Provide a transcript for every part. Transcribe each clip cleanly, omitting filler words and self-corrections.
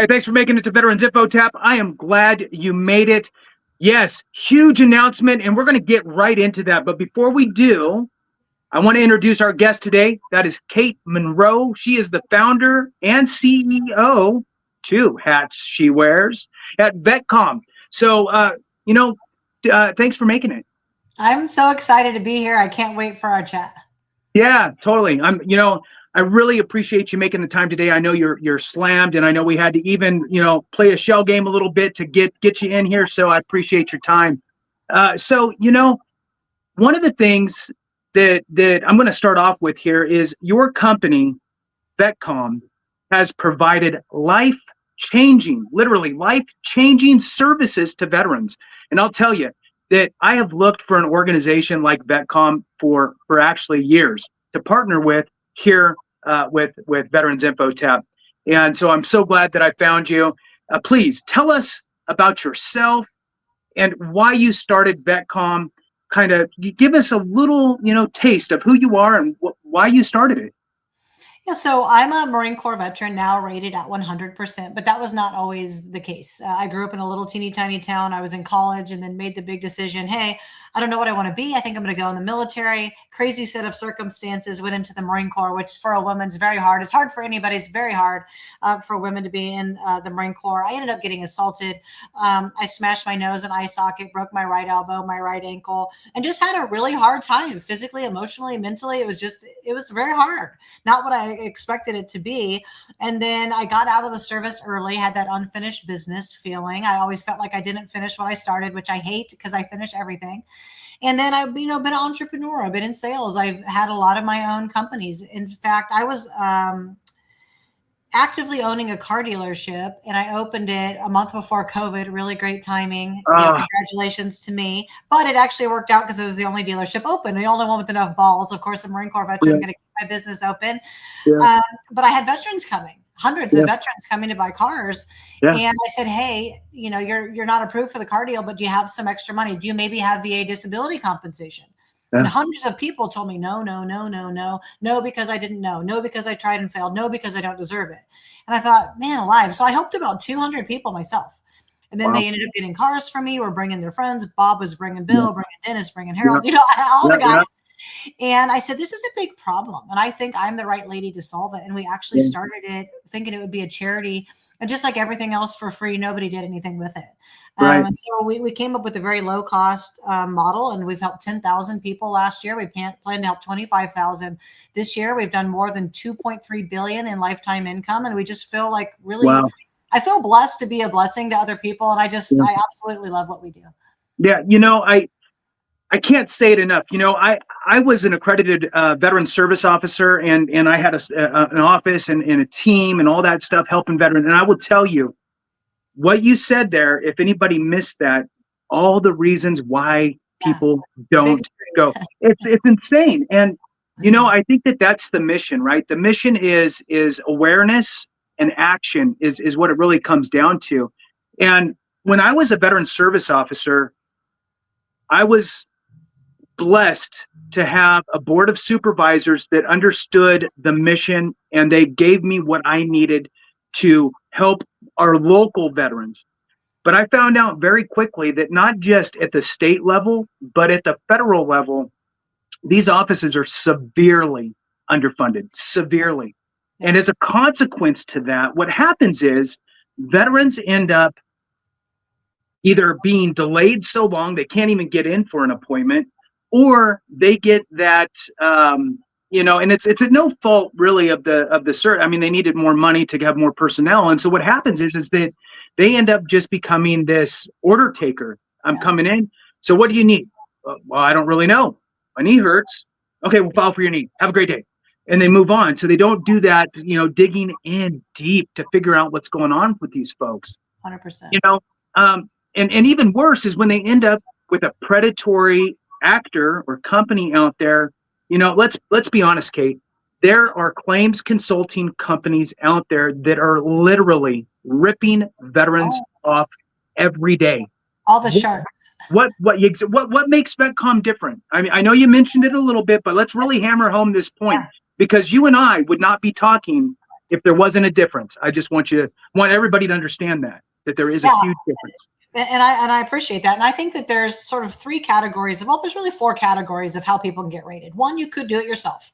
Hey, thanks for making it to Veterans Info Tap. I am glad you made it. Yes, huge announcement, and we're going to get right into that. But before we do, I want to introduce our guest today. That is Kate Monroe. She is the founder and CEO, two hats she wears, at VetComm. So, thanks for making it. I'm so excited to be here. I can't wait for our chat. Yeah, totally. I really appreciate you making the time today. I know you're slammed, and I know we had to even, play a shell game a little bit to get you in here. So I appreciate your time. One of the things that I'm going to start off with here is your company, VetComm, has provided literally life-changing services to veterans. And I'll tell you that I have looked for an organization like VetComm for actually years to partner with here with Veterans Info Tap. And so I'm so glad that I found you. Please tell us about yourself and why you started VetComm. Kind of give us a little, taste of who you are and why you started it. Yeah, so I'm a Marine Corps veteran now, rated at 100%, but that was not always the case. I grew up in a little teeny tiny town. I was in college and then made the big decision, hey, I don't know what I want to be. I think I'm going to go in the military. Crazy set of circumstances, went into the Marine Corps, which for a woman is very hard. It's hard for anybody. It's very hard for women to be in the Marine Corps. I ended up getting assaulted. I smashed my nose in eye socket, broke my right elbow, my right ankle, and just had a really hard time physically, emotionally, mentally. It was very hard. Not what I expected it to be. And then I got out of the service early, had that unfinished business feeling. I always felt like I didn't finish what I started, which I hate because I finish everything. And then I've, been an entrepreneur. I've been in sales. I've had a lot of my own companies. In fact, I was actively owning a car dealership, and I opened it a month before COVID. Really great timing. Congratulations to me. But it actually worked out because it was the only dealership open, the only one with enough balls. Of course, a Marine Corps veteran, I'm going to keep my business open. Yeah. But I had veterans coming. Hundreds of veterans coming to buy cars. Yeah. And I said, hey, you're not approved for the car deal, but do you have some extra money? Do you maybe have VA disability compensation? Yeah. And hundreds of people told me, no, because I didn't know. No, because I tried and failed. No, because I don't deserve it. And I thought, man alive. So I helped about 200 people myself. And then they ended up getting cars from me or bringing their friends. Bob was bringing Bill, bringing Dennis, bringing Harold, all the guys. And I said, this is a big problem. And I think I'm the right lady to solve it. And we actually started it thinking it would be a charity. And just like everything else for free, nobody did anything with it. Right. And so we came up with a very low cost model, and we've helped 10,000 people last year. We plan to help 25,000 this year. We've done more than 2.3 billion in lifetime income. And we just feel like really, I feel blessed to be a blessing to other people. And I absolutely love what we do. Yeah. I can't say it enough. I was an accredited veteran service officer, and I had an office and a team and all that stuff helping veterans. And I will tell you what you said there. If anybody missed that, all the reasons why people don't go, it's insane. And I think that's the mission, right? The mission is awareness and action is what it really comes down to. And when I was a veteran service officer, I was blessed to have a board of supervisors that understood the mission, and they gave me what I needed to help our local veterans. But I found out very quickly that not just at the state level, but at the federal level, these offices are severely underfunded, severely. And as a consequence to that, what happens is veterans end up either being delayed so long they can't even get in for an appointment, or they get that, and it's no fault really of the cert. I mean, they needed more money to have more personnel. And so what happens is that they end up just becoming this order taker. I'm coming in. So what do you need? Well, I don't really know. My knee hurts. Okay, we'll file for your knee. Have a great day. And they move on. So they don't do that, digging in deep to figure out what's going on with these folks. 100%. And even worse is when they end up with a predatory actor or company out there. Let's be honest, Kate. There are claims consulting companies out there that are literally ripping veterans off every day. All the sharks. What makes VetComm different? I mean, I know you mentioned it a little bit, but let's really hammer home this point, because you and I would not be talking if there wasn't a difference. I just want everybody to understand that there is a huge difference. And I appreciate that. And I think that there's sort of three categories there's really four categories of how people can get rated. One, you could do it yourself,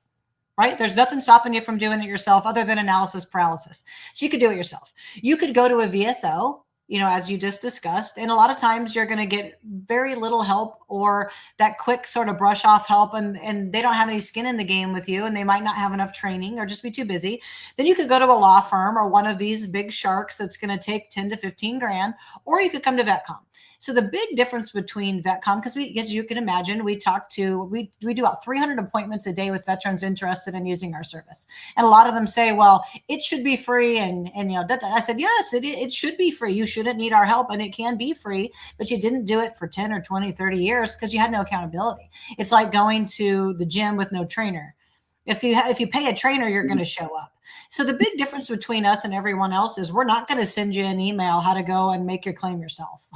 right? There's nothing stopping you from doing it yourself other than analysis paralysis. So you could do it yourself. You could go to a VSO, as you just discussed. And a lot of times you're going to get very little help or that quick sort of brush off help. And they don't have any skin in the game with you, and they might not have enough training or just be too busy. Then you could go to a law firm or one of these big sharks that's going to take 10 to 15 grand, or you could come to VetComm. So the big difference between VetComm, because as you can imagine, we do about 300 appointments a day with veterans interested in using our service. And a lot of them say, well, it should be free. And I said, yes, it should be free. You shouldn't need our help, and it can be free, but you didn't do it for 10 or 20, 30 years because you had no accountability. It's like going to the gym with no trainer. If you pay a trainer, you're going to show up. So the big difference between us and everyone else is we're not going to send you an email how to go and make your claim yourself.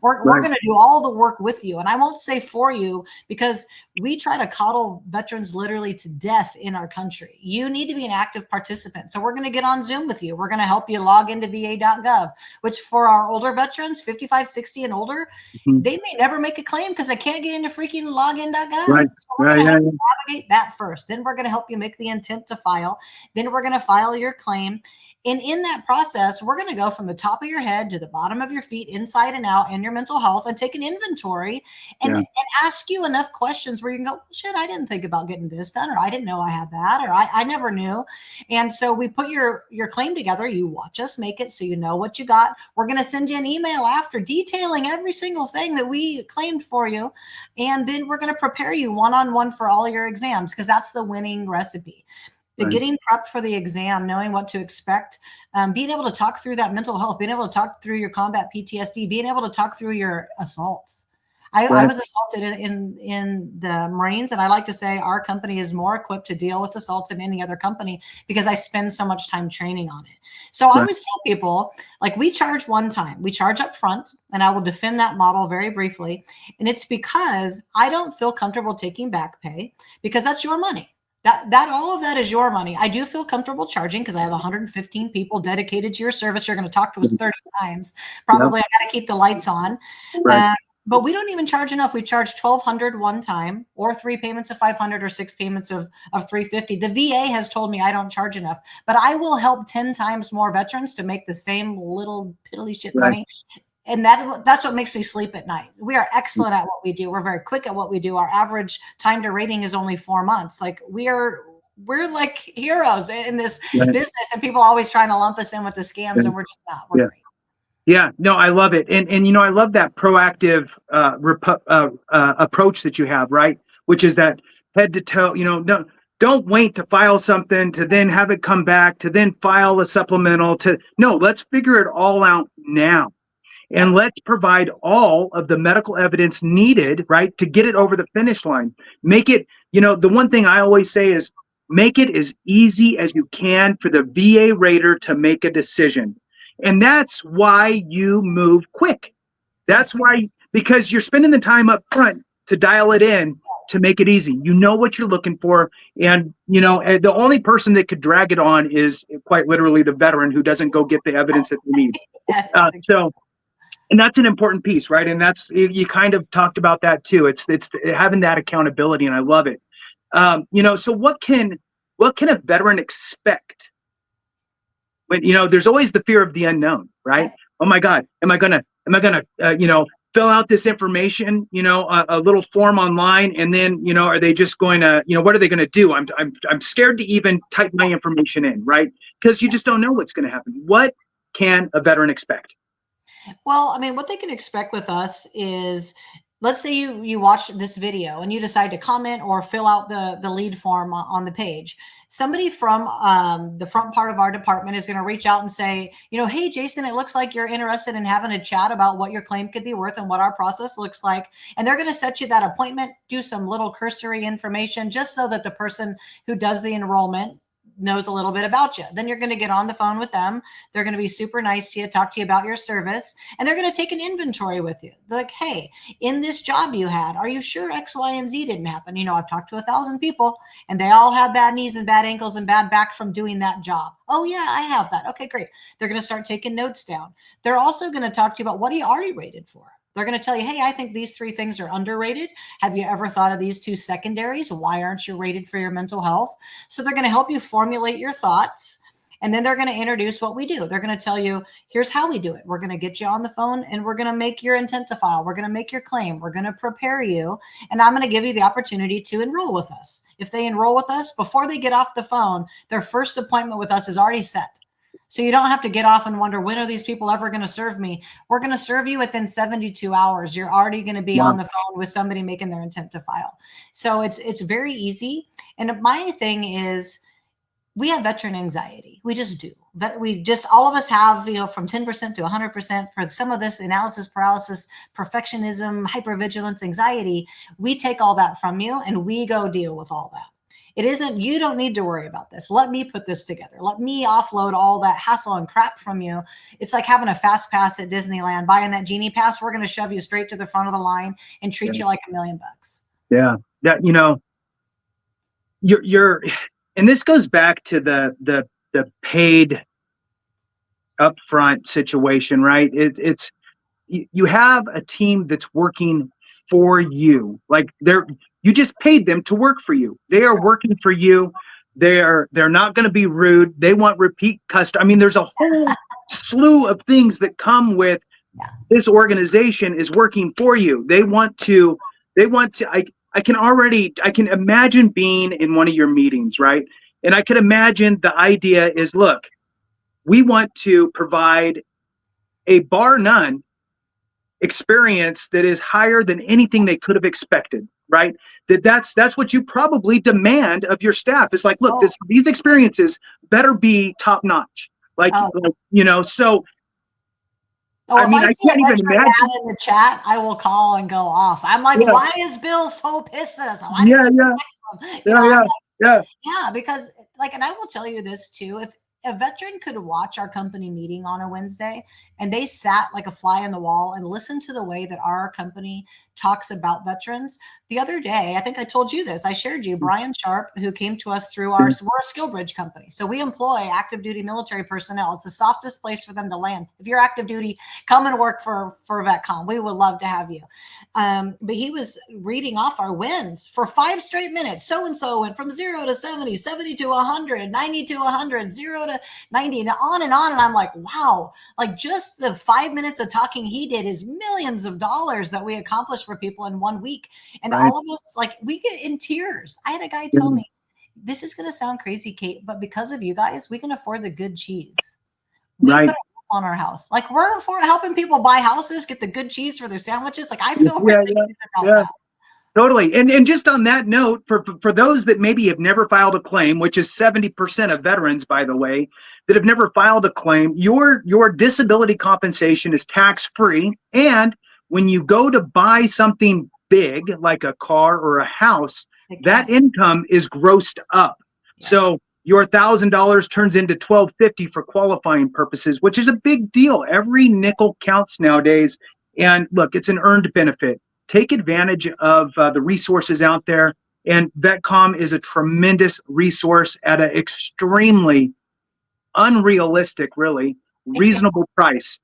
We're going to do all the work with you. And I won't say for you, because we try to coddle veterans literally to death in our country. You need to be an active participant. So we're going to get on Zoom with you. We're going to help you log into va.gov, which for our older veterans, 55, 60 and older, they may never make a claim because they can't get into freaking login.gov. Right. So we're going to help you navigate that first. Then we're going to help you make the intent to file. Then we're going to file your claim. And in that process, we're going to go from the top of your head to the bottom of your feet, inside and out, and your mental health, and take an inventory and ask you enough questions where you can go, shit, I didn't think about getting this done, or I didn't know I had that, or I never knew. And so we put your claim together. You watch us make it so you know what you got. We're going to send you an email after detailing every single thing that we claimed for you. And then we're going to prepare you one-on-one for all your exams, because that's the winning recipe. The getting prepped for the exam, knowing what to expect, being able to talk through that mental health, being able to talk through your combat PTSD, being able to talk through your assaults. I was assaulted in the Marines, and I like to say our company is more equipped to deal with assaults than any other company because I spend so much time training on it. So I always tell people, like, we charge one time. We charge up front, and I will defend that model very briefly. And it's because I don't feel comfortable taking back pay, because that's your money. That all of that is your money. I do feel comfortable charging because I have 115 people dedicated to your service. You're going to talk to us 30 times. Probably I got to keep the lights on. But we don't even charge enough. We charge $1,200 one time, or 3 payments of $500, or 6 payments of $350. The VA has told me I don't charge enough, but I will help 10 times more veterans to make the same little piddly shit money. And that's what makes me sleep at night. We are excellent at what we do. We're very quick at what we do. Our average time to rating is only 4 months. Like, we're like heroes in this business, and people are always trying to lump us in with the scams, and we're just not. We're great. Yeah, no, I love it. And I love that proactive approach that you have, right? Which is that head to toe, don't wait to file something to then have it come back, to then file a supplemental let's figure it all out now. And let's provide all of the medical evidence needed, right, to get it over the finish line. Make it, the one thing I always say is make it as easy as you can for the VA rater to make a decision. And that's why you move quick. That's why, because you're spending the time up front to dial it in, to make it easy. You know what you're looking for. And, the only person that could drag it on is quite literally the veteran who doesn't go get the evidence that they need. And that's an important piece, right? And that's, you kind of talked about that too. It's having that accountability, and I love it. So what can a veteran expect when, there's always the fear of the unknown, right? Oh my God, am I gonna fill out this information, a little form online, and then, are they just going to, what are they going to do? I'm scared to even type my information in, right? Because you just don't know what's going to happen. What can a veteran expect? Well, I mean, what they can expect with us is, let's say you watch this video and you decide to comment or fill out the lead form on the page. Somebody from the front part of our department is going to reach out and say, hey, Jason, it looks like you're interested in having a chat about what your claim could be worth and what our process looks like. And they're going to set you that appointment, do some little cursory information, just so that the person who does the enrollment knows a little bit about you. Then you're going to get on the phone with them. They're going to be super nice to you, talk to you about your service, and they're going to take an inventory with you. They're like, hey, in this job you had, are you sure X, Y, and Z didn't happen? You know, I've talked to 1,000 people and they all have bad knees and bad ankles and bad back from doing that job. Oh yeah, I have that. Okay, great. They're going to start taking notes down. They're also going to talk to you about what are you already rated for. They're going to tell you, hey, I think these 3 things are underrated. Have you ever thought of these 2 secondaries? Why aren't you rated for your mental health? So they're going to help you formulate your thoughts. And then they're going to introduce what we do. They're going to tell you, here's how we do it. We're going to get you on the phone and we're going to make your intent to file. We're going to make your claim. We're going to prepare you. And I'm going to give you the opportunity to enroll with us. If they enroll with us, before they get off the phone, their first appointment with us is already set. So you don't have to get off and wonder, when are these people ever going to serve me? We're going to serve you within 72 hours. You're already going to be on the phone with somebody making their intent to file. So it's very easy. And my thing is, we have veteran anxiety. We just do. All of us have, from 10% to 100% for some of this analysis paralysis, perfectionism, hypervigilance, anxiety. We take all that from you and we go deal with all that. It isn't, you don't need to worry about this. Let me put this together. Let me offload all that hassle and crap from you. It's like having a fast pass at Disneyland, buying that Genie Pass. We're going to shove you straight to the front of the line and treat you like $1 million. Yeah. Yeah. You're, and this goes back to the paid upfront situation, right? It's, you have a team that's working for you. Like you just paid them to work for you. They are working for you. They're not going to be rude. They want repeat custom. I mean, there's a whole slew of things that come with this organization is working for you. They want to, I can imagine being in one of your meetings, right? And I can imagine the idea is, look, we want to provide a bar none experience that is higher than anything they could have expected, right? That's what you probably demand of your staff. It's like, look, these experiences better be top notch. So I mean, I can't even imagine in the chat. I will call and go off. I'm like, why is Bill so pissed at us? Why because and I will tell you this too. If a veteran could watch our company meeting on a Wednesday and they sat like a fly in the wall and listened to the way that our company talks about veterans. The other day, I think I told you this, I shared you, Brian Sharp, who came to us through we're a skill bridge company. So we employ active duty military personnel. It's the softest place for them to land. If you're active duty, come and work for VetComm. We would love to have you. But he was reading off our wins for 5 straight minutes. So-and-so went from 0 to 70, 70 to 100, 90 to 100, 0 to 90, and on and on. And I'm like, wow, like just the 5 minutes of talking he did is millions of dollars that we accomplished for people in 1 week. And all of us, we get in tears. I had a guy tell me, this is going to sound crazy, Kate, but because of you guys, we can afford the good cheese. We put a roof on our house. Like we're helping people buy houses, get the good cheese for their sandwiches. Like I feel really good about that. Totally. And just on that note, for those that maybe have never filed a claim, which is 70% of veterans, by the way, that have never filed a claim, your disability compensation is tax-free. And when you go to buy something big, like a car or a house, that income is grossed up. Yes. So your $1,000 turns into $1,250 for qualifying purposes, which is a big deal. Every nickel counts nowadays. And look, it's an earned benefit. Take advantage of the resources out there. And VetComm is a tremendous resource at an extremely unrealistic, really reasonable price,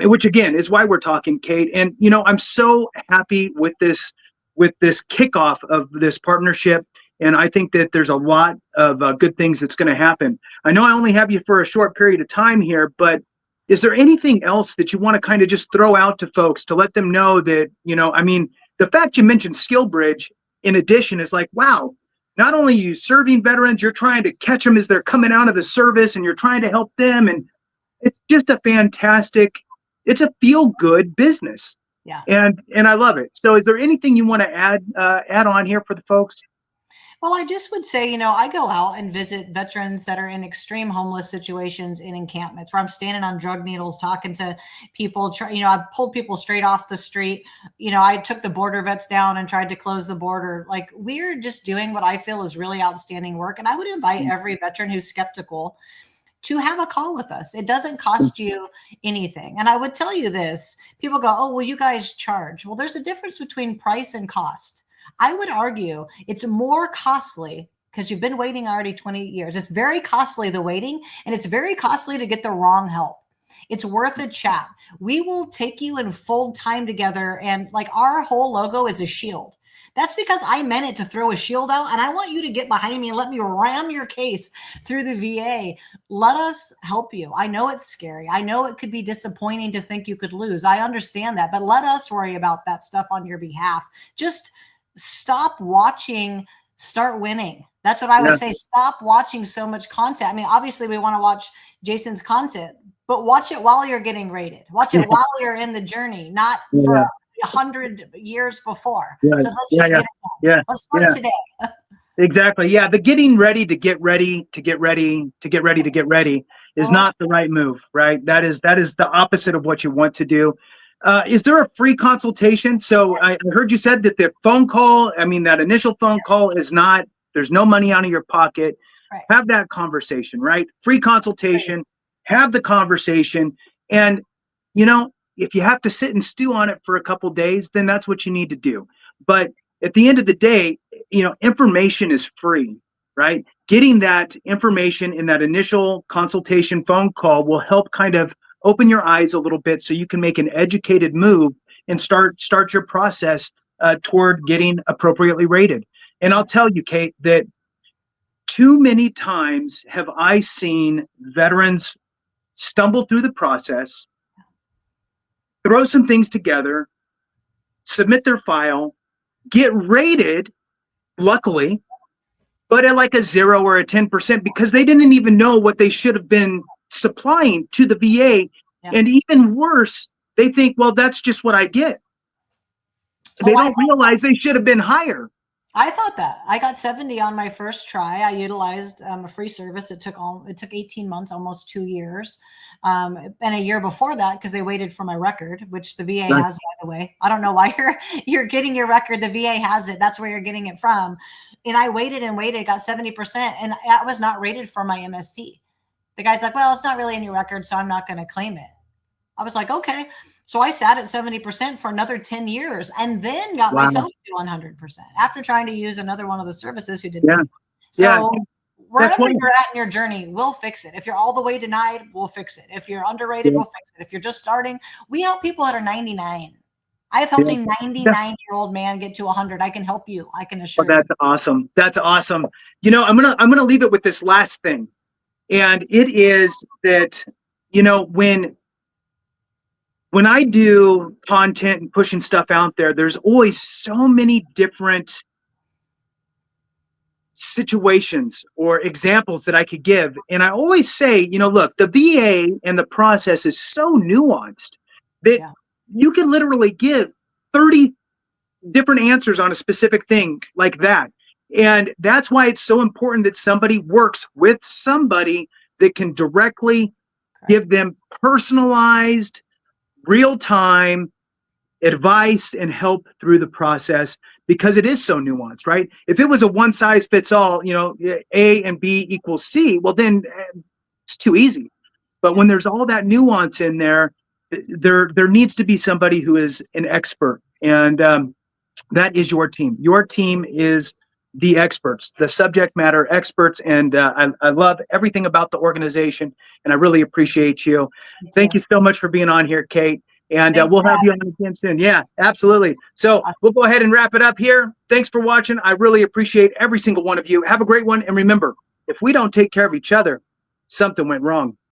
which again is why we're talking, Kate. And I'm so happy with this kickoff of this partnership. And I think that there's a lot of good things that's going to happen. I know I only have you for a short period of time here, but is there anything else that you want to kind of just throw out to folks to let them know that, I mean, the fact you mentioned SkillBridge in addition is like, wow, not only are you serving veterans, you're trying to catch them as they're coming out of the service and you're trying to help them. And it's just a fantastic, it's a feel-good business. Yeah. And I love it. So is there anything you want to add on here for the folks? Well, I just would say, I go out and visit veterans that are in extreme homeless situations in encampments where I'm standing on drug needles talking to people. I've pulled people straight off the street. I took the border vets down and tried to close the border. Like, we're just doing what I feel is really outstanding work. And I would invite every veteran who's skeptical to have a call with us. It doesn't cost you anything. And I would tell you this, people go, oh, well, you guys charge. Well, there's a difference between price and cost. I would argue it's more costly because you've been waiting already 20 years. It's very costly, the waiting, and it's very costly to get the wrong help. It's worth a chat. We will take you and fold time together. And like, our whole logo is a shield. That's because I meant it to throw a shield out, and I want you to get behind me and let me ram your case through the VA. Let us help you. I know it's scary. I know it could be disappointing to think you could lose. I understand that, but let us worry about that stuff on your behalf. Just stop watching, start winning. That's what I would say. Stop watching so much content. I mean, obviously we want to watch Jason's content, but watch it while you're getting rated. Watch it while you're in the journey, not for 100 years before. So let's just get it done. Let's start today. Exactly. Yeah. The getting ready to get ready to get ready to get ready to get ready is not the right move, right? That is the opposite of what you want to do. Is there a free consultation? So I heard you said that the phone call, I mean, that initial phone call is not, there's no money out of your pocket. Right. Have that conversation, right? Free consultation, have the conversation. And, if you have to sit and stew on it for a couple days, then that's what you need to do. But at the end of the day, information is free, right? Getting that information in that initial consultation phone call will help kind of open your eyes a little bit so you can make an educated move and start your process toward getting appropriately rated. And I'll tell you, Kate, that too many times have I seen veterans stumble through the process, throw some things together, submit their file, get rated, luckily, but at like a 0 or a 10% because they didn't even know what they should have been supplying to the VA. And even worse, they think, well, that's just what I get. They don't realize they should have been higher. I thought that. I got 70 on my first try. I utilized a free service. It took 18 months, almost 2 years. And a year before that, because they waited for my record, which the VA has, by the way. I don't know why you're getting your record. The VA has it. That's where you're getting it from. And I waited and waited, got 70%, and I was not rated for my MST. The guy's like, well, it's not really in your record, so I'm not going to claim it. I was like, okay. So I sat at 70% for another 10 years and then got myself to 100% after trying to use another one of the services who didn't. So wherever you're at in your journey, we'll fix it. If you're all the way denied, we'll fix it. If you're underrated, we'll fix it. If you're just starting, we help people that are 99. I've helped a 99-year-old man get to 100. I can help you. I can assure you. That's awesome. That's awesome. I'm gonna leave it with this last thing, and it is that when I do content and pushing stuff out there, there's always so many different situations or examples that I could give. And I always say, look, the VA and the process is so nuanced that you can literally give 30 different answers on a specific thing like that. And that's why it's so important that somebody works with somebody that can directly give them personalized, real-time advice and help through the process, because it is so nuanced, right? If it was a one size fits all, A and B equals C, well, then it's too easy. But when there's all that nuance in there, there needs to be somebody who is an expert. And that is your team. Your team is the experts, the subject matter experts. And I love everything about the organization, and I really appreciate you. Thank you so much for being on here, Kate. And we'll have you on again soon. Yeah, absolutely. So we'll go ahead and wrap it up here. Thanks for watching. I really appreciate every single one of you. Have a great one. And remember, if we don't take care of each other, something went wrong.